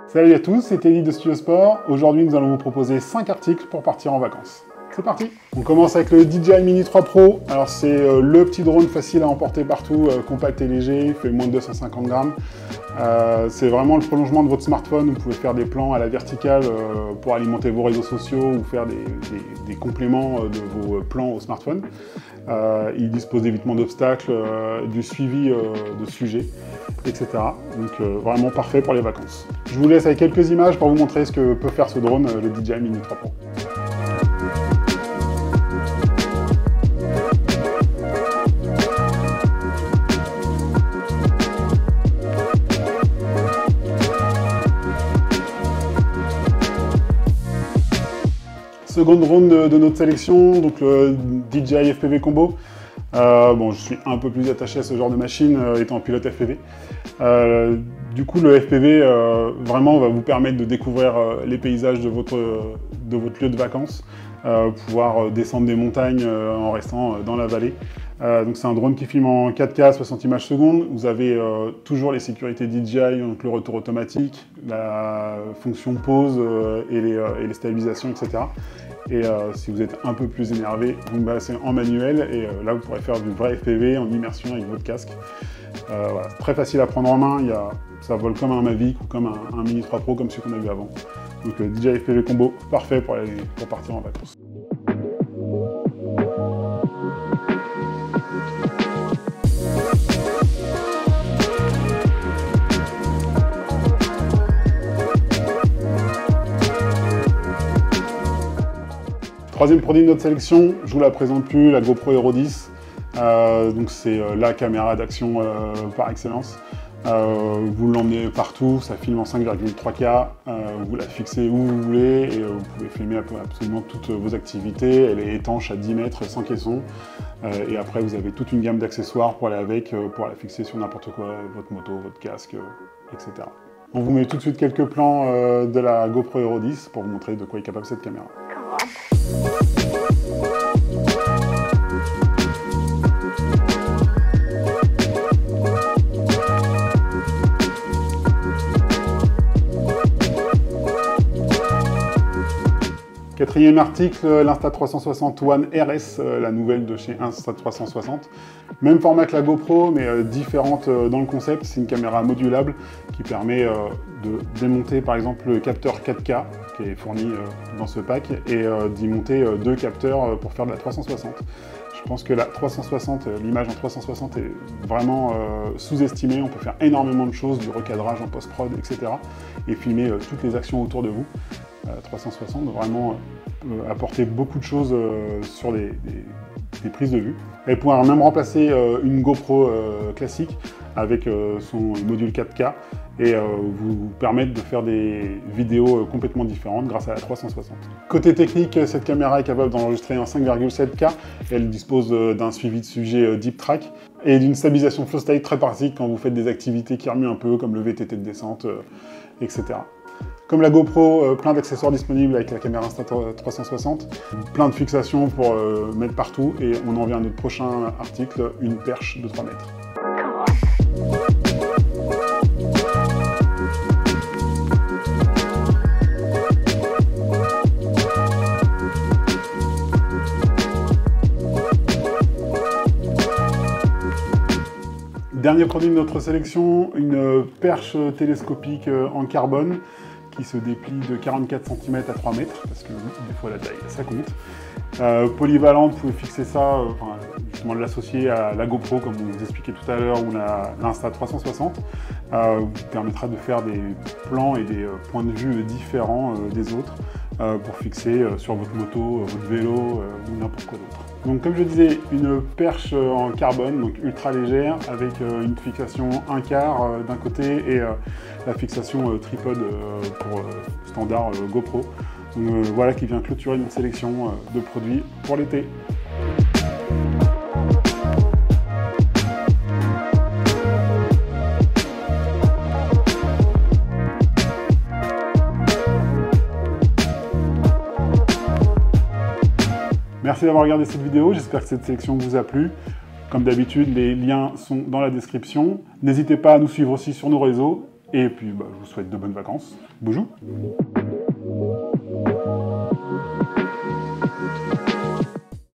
Salut à tous, c'est Teddy de Studio Sport. Aujourd'hui, nous allons vous proposer 5 articles pour partir en vacances. C'est parti! On commence avec le DJI Mini 3 Pro. Alors c'est le petit drone facile à emporter partout, compact et léger, il fait moins de 250 grammes. C'est vraiment le prolongement de votre smartphone. Vous pouvez faire des plans à la verticale pour alimenter vos réseaux sociaux ou faire des compléments de vos plans au smartphone. Il dispose d'évitement d'obstacles, du suivi de sujets, etc. Donc vraiment parfait pour les vacances. Je vous laisse avec quelques images pour vous montrer ce que peut faire ce drone, le DJI Mini 3 Pro. Second drone de notre sélection, donc le DJI FPV Combo. Bon, je suis un peu plus attaché à ce genre de machine, étant pilote FPV. Du coup, le FPV vraiment va vous permettre de découvrir les paysages de votre lieu de vacances, pouvoir descendre des montagnes en restant dans la vallée. Donc c'est un drone qui filme en 4K 60 images secondes. Vous avez toujours les sécurités DJI, donc le retour automatique, la fonction pause et les stabilisations, etc. Et si vous êtes un peu plus énervé, vous me passez en manuel et là vous pourrez faire du vrai FPV en immersion avec votre casque. Voilà, c'est très facile à prendre en main, ça vole comme un Mavic ou comme un Mini 3 Pro comme celui qu'on a vu avant. Donc DJI FPV Combo, parfait pour partir en vacances. Troisième produit de notre sélection, je vous la présente plus, la GoPro Hero 10. Donc c'est la caméra d'action par excellence. Vous l'emmenez partout, ça filme en 5,3K, vous la fixez où vous voulez et vous pouvez filmer absolument toutes vos activités. Elle est étanche à 10 mètres sans caisson. Et après vous avez toute une gamme d'accessoires pour aller avec, pour la fixer sur n'importe quoi, votre moto, votre casque, etc. On vous met tout de suite quelques plans de la GoPro Hero 10 pour vous montrer de quoi est capable cette caméra. Quatrième article, l'Insta360 One RS, la nouvelle de chez Insta360. Même format que la GoPro, mais différente dans le concept. C'est une caméra modulable qui permet de démonter par exemple le capteur 4K qui est fourni dans ce pack et d'y monter deux capteurs pour faire de la 360. Je pense que la 360, l'image en 360 est vraiment sous-estimée. On peut faire énormément de choses, du recadrage en post-prod, etc. et filmer toutes les actions autour de vous. 360 vraiment apporter beaucoup de choses sur des prises de vue. Elle pourra même remplacer une GoPro classique avec son module 4K et vous permettre de faire des vidéos complètement différentes grâce à la 360. Côté technique, cette caméra est capable d'enregistrer en 5,7K. Elle dispose d'un suivi de sujet Deep Track et d'une stabilisation flow state très pratique quand vous faites des activités qui remuent un peu comme le VTT de descente, etc. Comme la GoPro, plein d'accessoires disponibles avec la caméra Insta360, plein de fixations pour mettre partout et on en vient à notre prochain article, une perche de 3 mètres. Dernier produit de notre sélection, une perche télescopique en carbone qui se déplie de 44 cm à 3 mètres, parce que des fois la taille, ça compte. Polyvalente, vous pouvez fixer ça, justement l'associer à la GoPro, comme on vous expliquait tout à l'heure, ou l'Insta360. Vous permettra de faire des plans et des points de vue différents des autres, pour fixer sur votre moto, votre vélo ou n'importe quoi d'autre. Donc comme je disais, une perche en carbone, donc ultra légère, avec une fixation 1/4 d'un côté et la fixation tripod pour standard GoPro. Donc voilà qui vient clôturer une sélection de produits pour l'été. Merci d'avoir regardé cette vidéo, j'espère que cette sélection vous a plu. Comme d'habitude, les liens sont dans la description. N'hésitez pas à nous suivre aussi sur nos réseaux Et puis, je vous souhaite de bonnes vacances. Bonjour.